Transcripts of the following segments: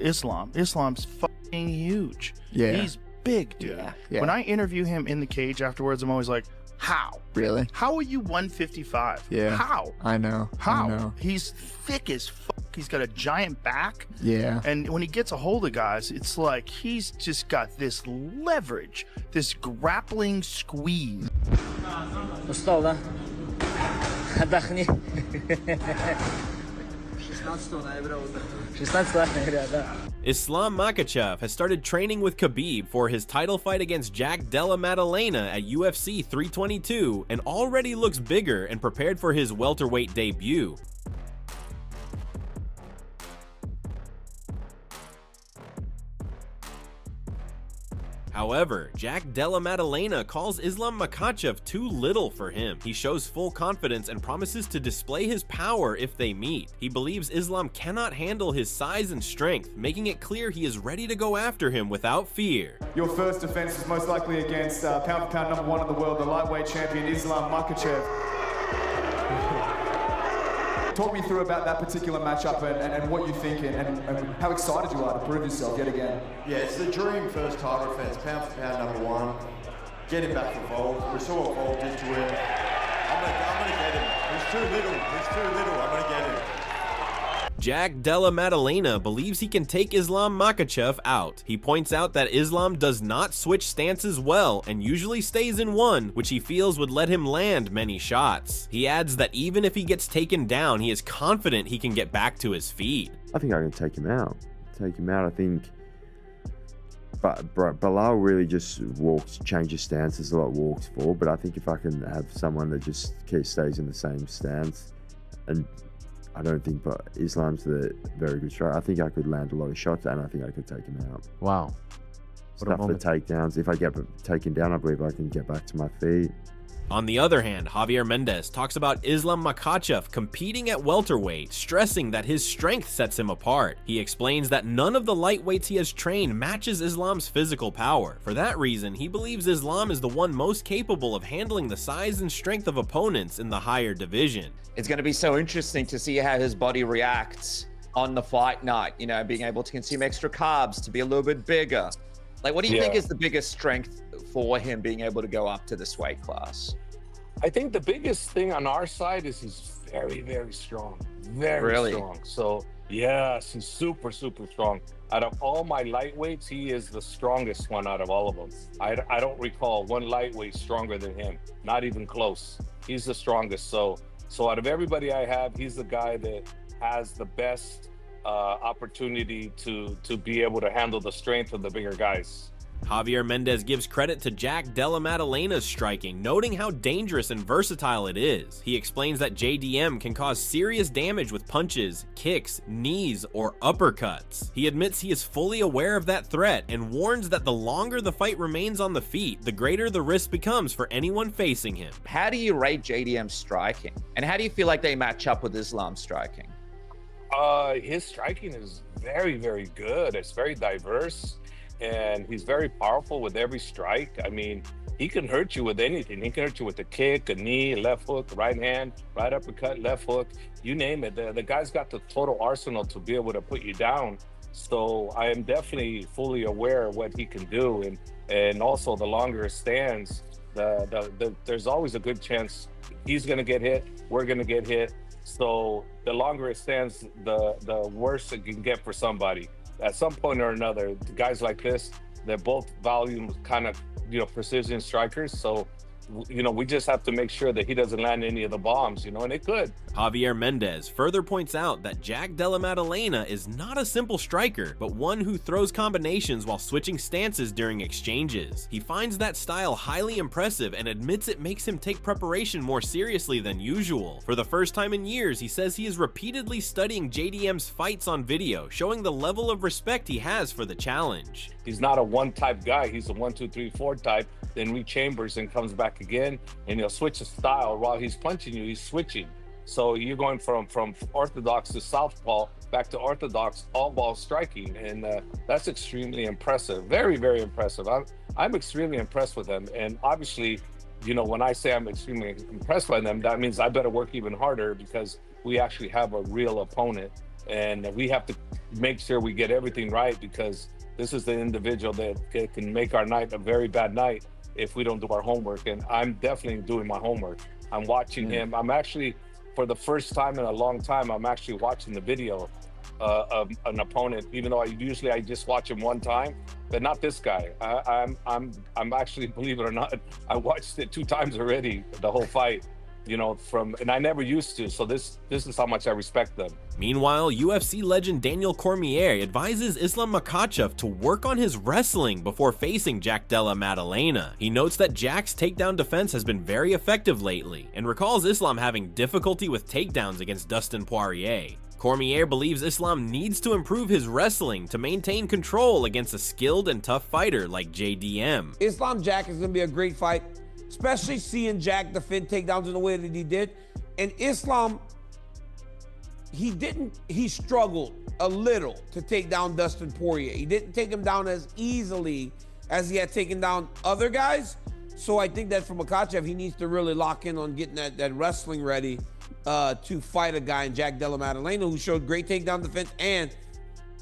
Islam's fucking huge. Yeah. He's big, dude. Yeah. When I interview him in the cage afterwards, I'm always like, how? Really? How are you 155? Yeah. How? I know. How? I know. He's thick as fuck. He's got a giant back. Yeah. And when he gets a hold of guys, it's like he's just got this leverage, this grappling squeeze. Islam Makhachev has started training with Khabib for his title fight against Jack Della Maddalena at UFC 322 and already looks bigger and prepared for his welterweight debut. However, Jack Della Maddalena calls Islam Makhachev too little for him. He shows full confidence and promises to display his power if they meet. He believes Islam cannot handle his size and strength, making it clear he is ready to go after him without fear. Your first defense is most likely against pound for pound #1 in the world, the lightweight champion Islam Makhachev. Talk me through about that particular matchup and what you think and how excited you are to prove yourself yet again. Yeah, it's the dream first title defense, pound for pound #1. Get him back for Volk. We saw what Volk did to him. I'm gonna get him. He's too little. I'm gonna get him. Jack Della Maddalena believes he can take Islam Makhachev out. He points out that Islam does not switch stances well and usually stays in one, which he feels would let him land many shots. He adds that even if he gets taken down, he is confident he can get back to his feet. I think I can take him out. I think. But Bilal really just changes stances a lot, walks forward. But I think if I can have someone that just stays in the same stance, and I don't think, but Islam's the very good striker. I think I could land a lot of shots, and I think I could take him out. Wow. Stuff the takedowns. If I get taken down, I believe I can get back to my feet. On the other hand, Javier Mendez talks about Islam Makhachev competing at welterweight, stressing that his strength sets him apart. He explains that none of the lightweights he has trained matches Islam's physical power. For that reason, he believes Islam is the one most capable of handling the size and strength of opponents in the higher division. It's going to be so interesting to see how his body reacts on the fight night, you know, being able to consume extra carbs, to be a little bit bigger. Like, what do you think is the biggest strength for him being able to go up to this weight class? I think the biggest thing on our side is he's very, very strong. Very strong. So, yes, he's super, super strong. Out of all my lightweights, he is the strongest one out of all of them. I don't recall one lightweight stronger than him. Not even close. He's the strongest. So out of everybody I have, he's the guy that has the best opportunity to be able to handle the strength of the bigger guys. Javier Mendez gives credit to Jack Della Maddalena's striking, noting how dangerous and versatile it is. He explains that JDM can cause serious damage with punches, kicks, knees, or uppercuts. He admits he is fully aware of that threat and warns that the longer the fight remains on the feet, the greater the risk becomes for anyone facing him. How do you rate JDM's striking? And how do you feel like they match up with Islam's striking? His striking is very, very good. It's very diverse. And he's very powerful with every strike. I mean, he can hurt you with anything. He can hurt you with a kick, a knee, left hook, right hand, right uppercut, left hook, you name it. The guy's got the total arsenal to be able to put you down. So I am definitely fully aware of what he can do. And also the longer it stands, there's always a good chance he's gonna get hit, we're gonna get hit. So the longer it stands, the worse it can get for somebody. At some point or another, guys like this, they're both volume kind of, precision strikers. So, we just have to make sure that he doesn't land any of the bombs, and it could. Javier Mendez further points out that Jack Della Maddalena is not a simple striker, but one who throws combinations while switching stances during exchanges. He finds that style highly impressive and admits it makes him take preparation more seriously than usual. For the first time in years, he says he is repeatedly studying JDM's fights on video, showing the level of respect he has for the challenge. He's not a one-type guy. He's a 1, 2, 3, 4 type, then rechambers and comes back again, and he'll switch his style. While he's punching you, he's switching. So you're going from orthodox to southpaw, back to orthodox, all ball striking, and that's extremely impressive. Very, very impressive. I'm extremely impressed with him, and obviously you know, when I say I'm extremely impressed by them, that means I better work even harder, because we actually have a real opponent, and we have to make sure we get everything right, because this is the individual that can make our night a very bad night if we don't do our homework. And I'm definitely doing my homework. I'm watching him. I'm actually, for the first time in a long time, I'm actually watching the video of an opponent, even though I just watch him one time, but not this guy. I'm actually, believe it or not, I watched it 2 times already, the whole fight, you know, and I never used to. So this is how much I respect them. Meanwhile, UFC legend Daniel Cormier advises Islam Makhachev to work on his wrestling before facing Jack Della Maddalena. He notes that Jack's takedown defense has been very effective lately, and recalls Islam having difficulty with takedowns against Dustin Poirier. Cormier believes Islam needs to improve his wrestling to maintain control against a skilled and tough fighter like JDM. Islam Jack is going to be a great fight, especially seeing Jack defend takedowns in the way that he did. And Islam, he struggled a little to take down Dustin Poirier. He didn't take him down as easily as he had taken down other guys. So I think that for Makhachev, he needs to really lock in on getting that wrestling ready to fight a guy in Jack Della Maddalena, who showed great takedown defense. And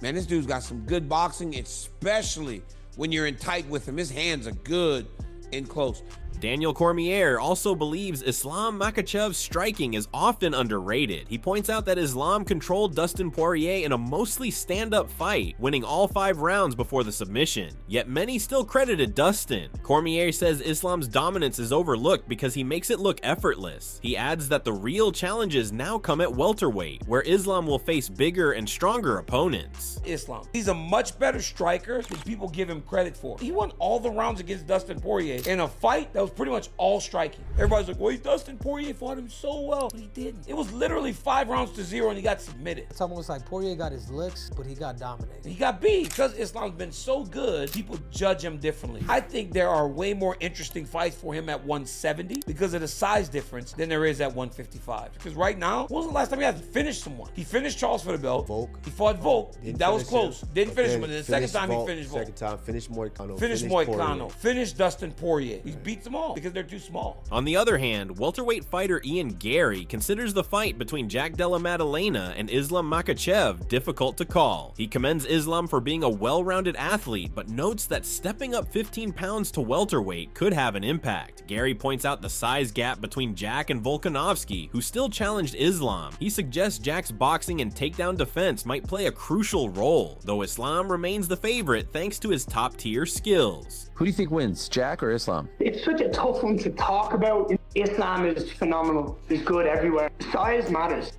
man, this dude's got some good boxing, especially when you're in tight with him. His hands are good in close. Daniel Cormier also believes Islam Makhachev's striking is often underrated. He points out that Islam controlled Dustin Poirier in a mostly stand-up fight, winning all 5 rounds before the submission. Yet many still credited Dustin. Cormier says Islam's dominance is overlooked because he makes it look effortless. He adds that the real challenges now come at welterweight, where Islam will face bigger and stronger opponents. Islam, he's a much better striker than people give him credit for. He won all the rounds against Dustin Poirier in a fight that was pretty much all striking. Everybody's like, well, Dustin Poirier fought him so well, but he didn't. It was literally 5 rounds to 0 and he got submitted. It's almost like Poirier got his licks, but he got dominated. He got beat. Because Islam's been so good, people judge him differently. I think there are way more interesting fights for him at 170 because of the size difference than there is at 155. Because right now, when was the last time he had to finish someone? He finished Charles for the belt. Volk. He fought Volk. That was close. Him. Didn't finish him, but then the second time he finished Volk. Second time, finished Moicano. Finished Moicano. Finished Dustin Poirier. He beats them all because they're too small. On the other hand, welterweight fighter Ian Gary considers the fight between Jack Della Maddalena and Islam Makhachev difficult to call. He commends Islam for being a well-rounded athlete, but notes that stepping up 15 pounds to welterweight could have an impact. Gary points out the size gap between Jack and Volkanovski, who still challenged Islam. He suggests Jack's boxing and takedown defense might play a crucial role, though Islam remains the favorite thanks to his top-tier skills. Who do you think wins, Jack or Islam? It's such a tough one to talk about. Islam is phenomenal. He's good everywhere. Size matters.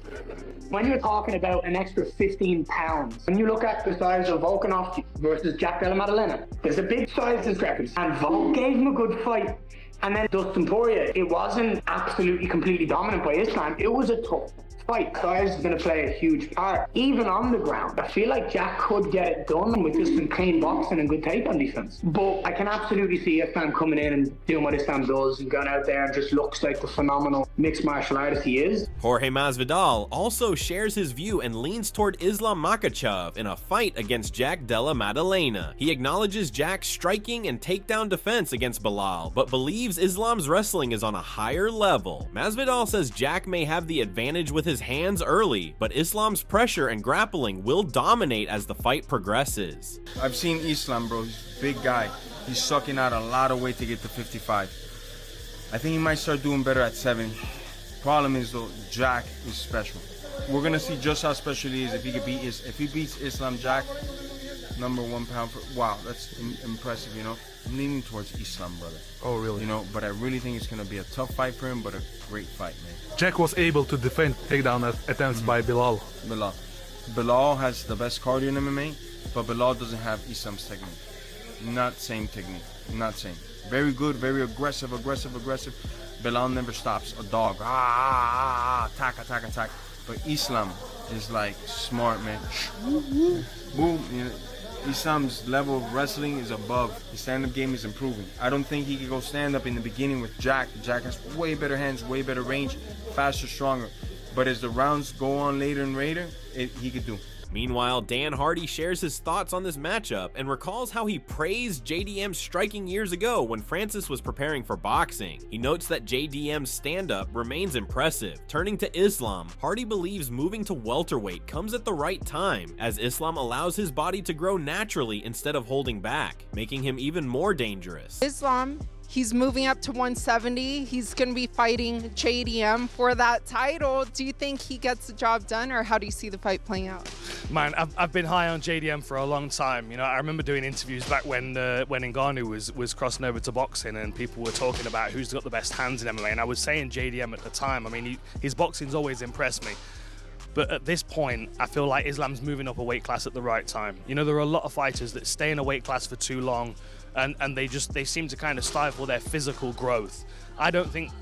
When you're talking about an extra 15 pounds, when you look at the size of Volkanovski versus Jack Della Maddalena, there's a big size discrepancy. And Volk gave him a good fight. And then Dustin Poirier, it wasn't absolutely completely dominant by Islam. It was a tough fight. Size is going to play a huge part. Even on the ground, I feel like Jack could get it done with just some clean boxing and good takedown defense. But I can absolutely see Islam coming in and doing what Islam does and going out there and just looks like the phenomenal mixed martial artist he is. Jorge Masvidal also shares his view and leans toward Islam Makhachev in a fight against Jack Della Maddalena. He acknowledges Jack's striking and takedown defense against Bilal, but believes Islam's wrestling is on a higher level. Masvidal says Jack may have the advantage with his hands early, but Islam's pressure and grappling will dominate as the fight progresses. I've seen Islam, bro. He's a big guy. He's sucking out a lot of weight to get to 55. I think he might start doing better at 70. Problem is though, Jack is special. We're gonna see just how special he is if he beats Islam Jack, #1 pound for, wow, that's impressive, you know. I'm leaning towards Islam, brother. Oh, really? You know, but I really think it's gonna be a tough fight for him, but a great fight, man. Jack was able to defend takedown attempts by Bilal. Bilal has the best cardio in MMA, but Bilal doesn't have Islam's technique. Not same technique. Not same. Very good, very aggressive. Bilal never stops. A dog. Attack. But Islam is like smart, man. Boom. You know, Islam's level of wrestling is above. His stand-up game is improving. I don't think he could go stand-up in the beginning with Jack. Jack has way better hands, way better range, faster, stronger. But as the rounds go on later and later, he could do. Meanwhile, Dan Hardy shares his thoughts on this matchup and recalls how he praised JDM's striking years ago when Francis was preparing for boxing. He notes that JDM's stand-up remains impressive. Turning to Islam, Hardy believes moving to welterweight comes at the right time, as Islam allows his body to grow naturally instead of holding back, making him even more dangerous. Islam, he's moving up to 170. He's going to be fighting JDM for that title. Do you think he gets the job done, or how do you see the fight playing out? Man, I've been high on JDM for a long time. You know, I remember doing interviews back when Ngannou was crossing over to boxing, and people were talking about who's got the best hands in MMA, and I was saying JDM at the time. I mean, his boxing's always impressed me. But at this point, I feel like Islam's moving up a weight class at the right time. You know, there are a lot of fighters that stay in a weight class for too long, and they seem to kind of stifle their physical growth. I don't think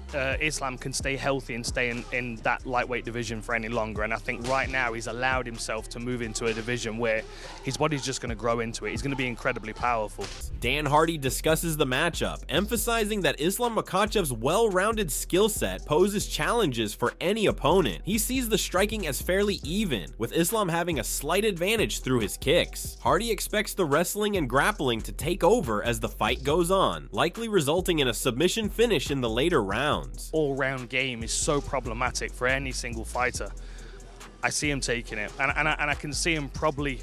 Islam can stay healthy and stay in that lightweight division for any longer. And I think right now he's allowed himself to move into a division where his body's just going to grow into it. He's going to be incredibly powerful. Dan Hardy discusses the matchup, emphasizing that Islam Makhachev's well-rounded skill set poses challenges for any opponent. He sees the striking as fairly even, with Islam having a slight advantage through his kicks. Hardy expects the wrestling and grappling to take over as the fight goes on, likely resulting in a submission finish in the later rounds. All-round game is so problematic for any single fighter. I see him taking it, and I can see him probably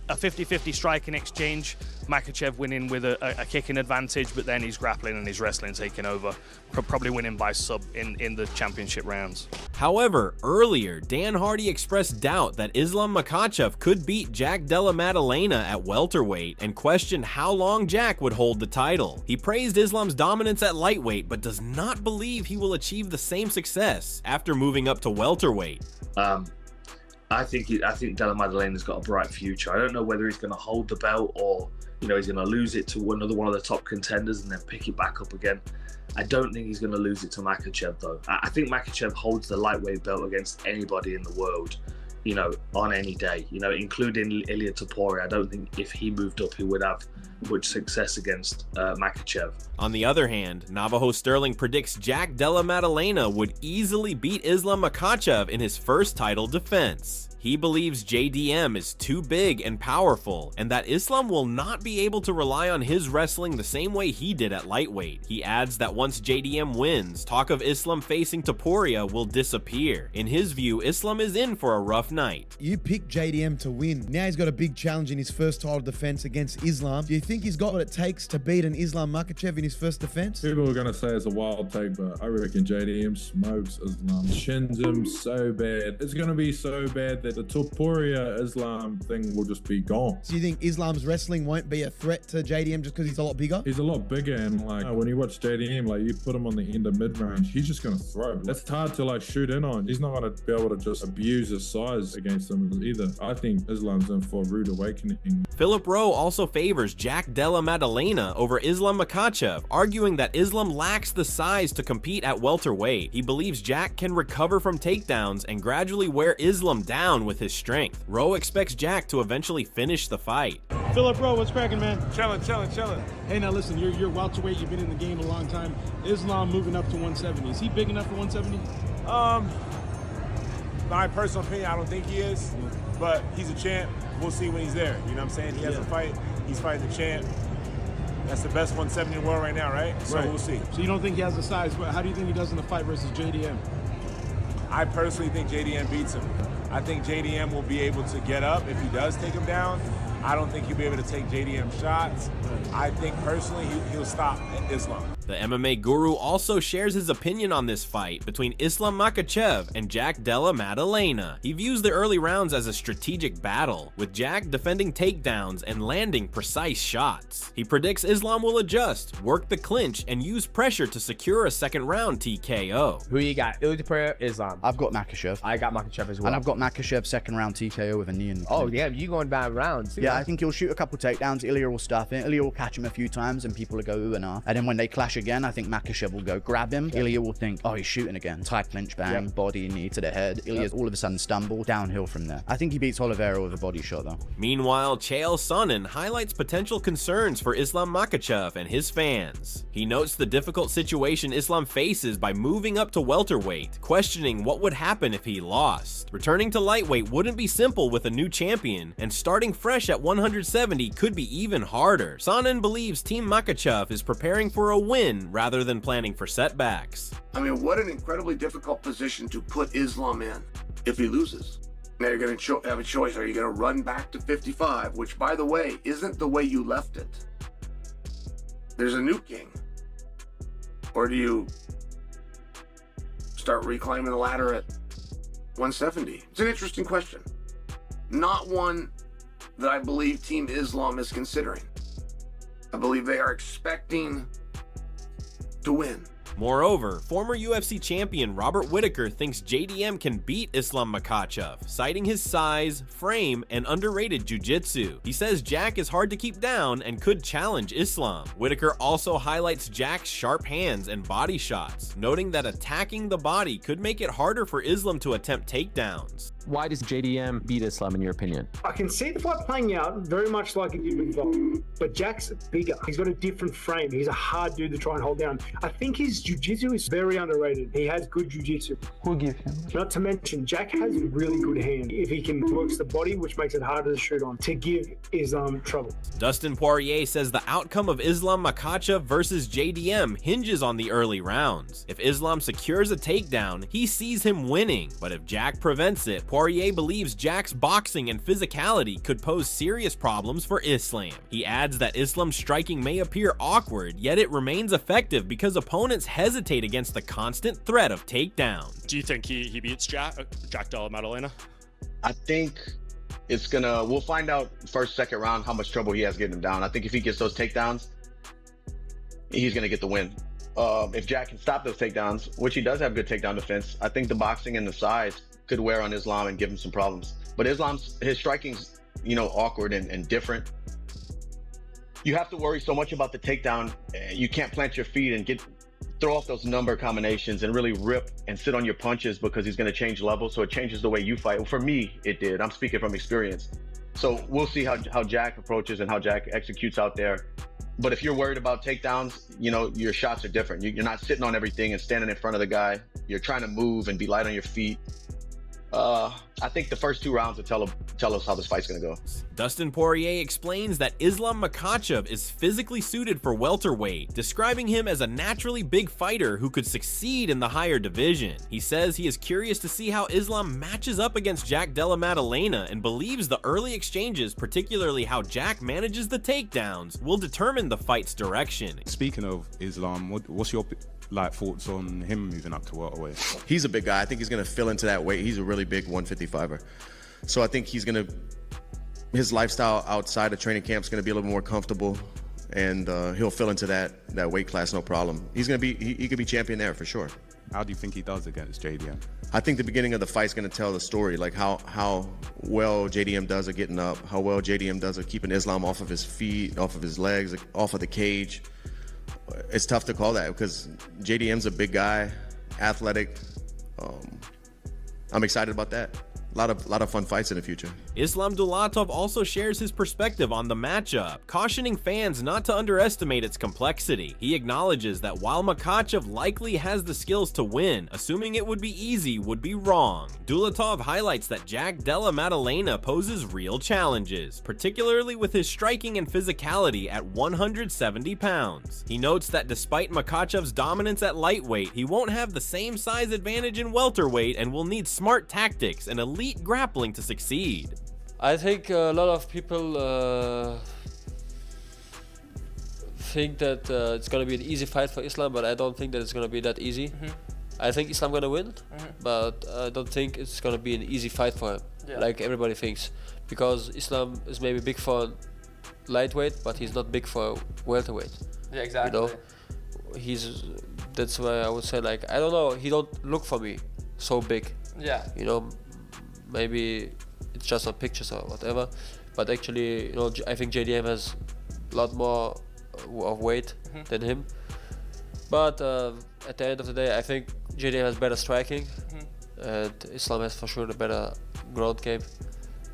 a 50-50 striking exchange, Makhachev winning with a kicking advantage, but then he's grappling and his wrestling taking over, probably winning by sub in the championship rounds. However, earlier, Dan Hardy expressed doubt that Islam Makhachev could beat Jack Della Maddalena at welterweight and questioned how long Jack would hold the title. He praised Islam's dominance at lightweight, but does not believe he will achieve the same success after moving up to welterweight. I think Della Maddalena's got a bright future. I don't know whether he's going to hold the belt or, you know, he's going to lose it to another one of the top contenders and then pick it back up again. I don't think he's going to lose it to Makhachev, though. I think Makhachev holds the lightweight belt against anybody in the world, you know, on any day, you know, including Ilia Topuria. I don't think if he moved up, he would have much success against Makhachev. On the other hand, Navajo Sterling predicts Jack Della Maddalena would easily beat Islam Makhachev in his first title defense. He believes JDM is too big and powerful, and that Islam will not be able to rely on his wrestling the same way he did at lightweight. He adds that once JDM wins, talk of Islam facing Topuria will disappear. In his view, Islam is in for a rough night. You picked JDM to win. Now he's got a big challenge in his first title defense against Islam. Do you think he's got what it takes to beat an Islam Makhachev in his first defense? People are going to say it's a wild take, but I reckon JDM smokes Islam. Shins him so bad. It's going to be so bad that the Topuria Islam thing will just be gone. So you think Islam's wrestling won't be a threat to JDM just because he's a lot bigger? He's a lot bigger, and like when you watch JDM, like you put him on the end of mid-range, he's just going to throw. It's hard to like shoot in on. He's not going to be able to just abuse his size against him either. I think Islam's in for a rude awakening. Philip Rowe also favors Jack Della Maddalena over Islam Makhachev, arguing that Islam lacks the size to compete at welterweight. He believes Jack can recover from takedowns and gradually wear Islam down with his strength. Rowe expects Jack to eventually finish the fight. Philip Rowe, what's cracking, man? Chilling. Hey, now listen, you're welterweight, you've been in the game a long time. Islam moving up to 170. Is he big enough for 170? My personal opinion, I don't think he is, but he's a champ. We'll see when he's there. You know what I'm saying? He has a fight. He's fighting the champ. That's the best 170 in the world right now, right? So we'll see. So you don't think he has the size, but how do you think he does in the fight versus JDM? I personally think JDM beats him. I think JDM will be able to get up if he does take him down. I don't think he'll be able to take JDM shots. I think personally he'll stop Islam. The MMA guru also shares his opinion on this fight between Islam Makhachev and Jack Della Maddalena. He views the early rounds as a strategic battle, with Jack defending takedowns and landing precise shots. He predicts Islam will adjust, work the clinch, and use pressure to secure a second round TKO. Who you got? Ilia Topuria, Islam. I've got Makhachev. I got Makhachev as well. And I've got Makhachev second round TKO with a knee in the Oh, yeah, you going bad rounds. Yeah, I think he'll shoot a couple takedowns. Ilya will stuff it. Ilya will catch him a few times and people will go ooh and ah. And then when they clash again, I think Makhachev will go grab him. Ilya will think, oh, he's shooting again. Tie clinch bang, body, knee to the head. Ilya's all of a sudden stumble, downhill from there. I think he beats Oliveira with a body shot though. Meanwhile, Chael Sonnen highlights potential concerns for Islam Makhachev and his fans. He notes the difficult situation Islam faces by moving up to welterweight, questioning what would happen if he lost. Returning to lightweight wouldn't be simple with a new champion, and starting fresh at 170 could be even harder. Sonnen believes Team Makhachev is preparing for a win rather than planning for setbacks. I mean, what an incredibly difficult position to put Islam in if he loses. Now you're going to have a choice. Are you going to run back to 55, which, by the way, isn't the way you left it? There's a new king. Or do you start reclaiming the ladder at 170? It's an interesting question. Not one that I believe Team Islam is considering. I believe they are expecting to win. Moreover, former UFC champion Robert Whittaker thinks JDM can beat Islam Makhachev, citing his size, frame, and underrated jiu-jitsu. He says Jack is hard to keep down and could challenge Islam. Whittaker also highlights Jack's sharp hands and body shots, noting that attacking the body could make it harder for Islam to attempt takedowns. Why does JDM beat Islam in your opinion? I can see the fight playing out very much like it did with Volk, but Jack's bigger. He's got a different frame. He's a hard dude to try and hold down. I think his jiu-jitsu is very underrated. He has good jiu-jitsu. Who'll give him? Not to mention, Jack has a really good hand. If he can works the body, which makes it harder to shoot on, to give Islam trouble. Dustin Poirier says the outcome of Islam Makhachev versus JDM hinges on the early rounds. If Islam secures a takedown, he sees him winning, but if Jack prevents it, Poirier believes Jack's boxing and physicality could pose serious problems for Islam. He adds that Islam's striking may appear awkward, yet it remains effective because opponents hesitate against the constant threat of takedowns. Do you think he beats Jack Della Maddalena? I think we'll find out first, second round how much trouble he has getting him down. I think if he gets those takedowns, he's gonna get the win. If Jack can stop those takedowns, which he does have good takedown defense, I think the boxing and the size could wear on Islam and give him some problems. But his striking's, awkward and different. You have to worry so much about the takedown. You can't plant your feet and throw off those number combinations and really rip and sit on your punches because he's going to change levels. So it changes the way you fight. Well, for me, it did. I'm speaking from experience. So we'll see how Jack approaches and how Jack executes out there. But if you're worried about takedowns, your shots are different. You're not sitting on everything and standing in front of the guy. You're trying to move and be light on your feet. I think the first 2 rounds will tell us how this fight's gonna go. Dustin Poirier explains that Islam Makhachev is physically suited for welterweight, describing him as a naturally big fighter who could succeed in the higher division. He says he is curious to see how Islam matches up against Jack Della Maddalena and believes the early exchanges, particularly how Jack manages the takedowns, will determine the fight's direction. Speaking of Islam, what's your thoughts on him moving up to welterweight? He's a big guy. I think he's going to fill into that weight. He's a really big 155er. So I think his lifestyle outside of training camp is going to be a little more comfortable, and he'll fill into that weight class no problem. He could be champion there for sure. How do you think he does against JDM? I think the beginning of the fight's going to tell the story, like how well JDM does at getting up, how well JDM does at keeping Islam off of his feet, off of his legs, off of the cage. It's tough to call that because JDM's a big guy, athletic. I'm excited about that. A lot of fun fights in the future. Islam Dulatov also shares his perspective on the matchup, cautioning fans not to underestimate its complexity. He acknowledges that while Makhachev likely has the skills to win, assuming it would be easy would be wrong. Dulatov highlights that Jack Della Maddalena poses real challenges, particularly with his striking and physicality at 170 pounds. He notes that despite Makhachev's dominance at lightweight, he won't have the same size advantage in welterweight and will need smart tactics and elite grappling to succeed. I think a lot of people think that it's going to be an easy fight for Islam, but I don't think that it's going to be that easy. I think Islam going to win, but I don't think it's going to be an easy fight for him, like everybody thinks, because Islam is maybe big for lightweight, but he's not big for welterweight. Yeah, exactly. That's why I would say, like, I don't know, he don't look for me so big. Yeah. Maybe it's just on pictures or whatever, but actually, you know, I think JDM has a lot more of weight than him. But at the end of the day, I think JDM has better striking, and Islam has for sure the better ground game.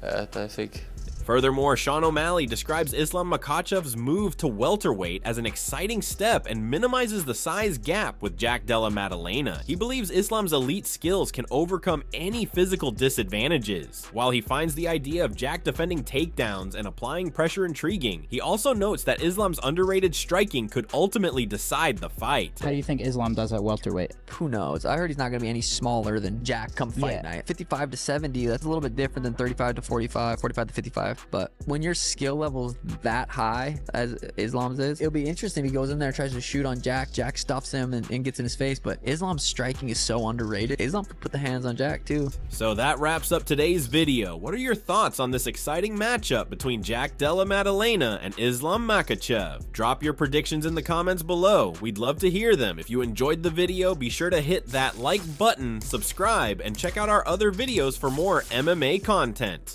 And I think. Furthermore, Sean O'Malley describes Islam Makhachev's move to welterweight as an exciting step and minimizes the size gap with Jack Della Maddalena. He believes Islam's elite skills can overcome any physical disadvantages. While he finds the idea of Jack defending takedowns and applying pressure intriguing, he also notes that Islam's underrated striking could ultimately decide the fight. How do you think Islam does at welterweight? Who knows? I heard he's not going to be any smaller than Jack come fight night. 55 to 70, that's a little bit different than 35 to 45, 45 to 55. But when your skill level's that high as Islam's is, it'll be interesting if he goes in there and tries to shoot on Jack. Jack stuffs him and gets in his face, but Islam's striking is so underrated. Islam could put the hands on Jack too. So that wraps up today's video. What are your thoughts on this exciting matchup between Jack Della Maddalena and Islam Makhachev? Drop your predictions in the comments below. We'd love to hear them. If you enjoyed the video, be sure to hit that like button, subscribe, and check out our other videos for more MMA content.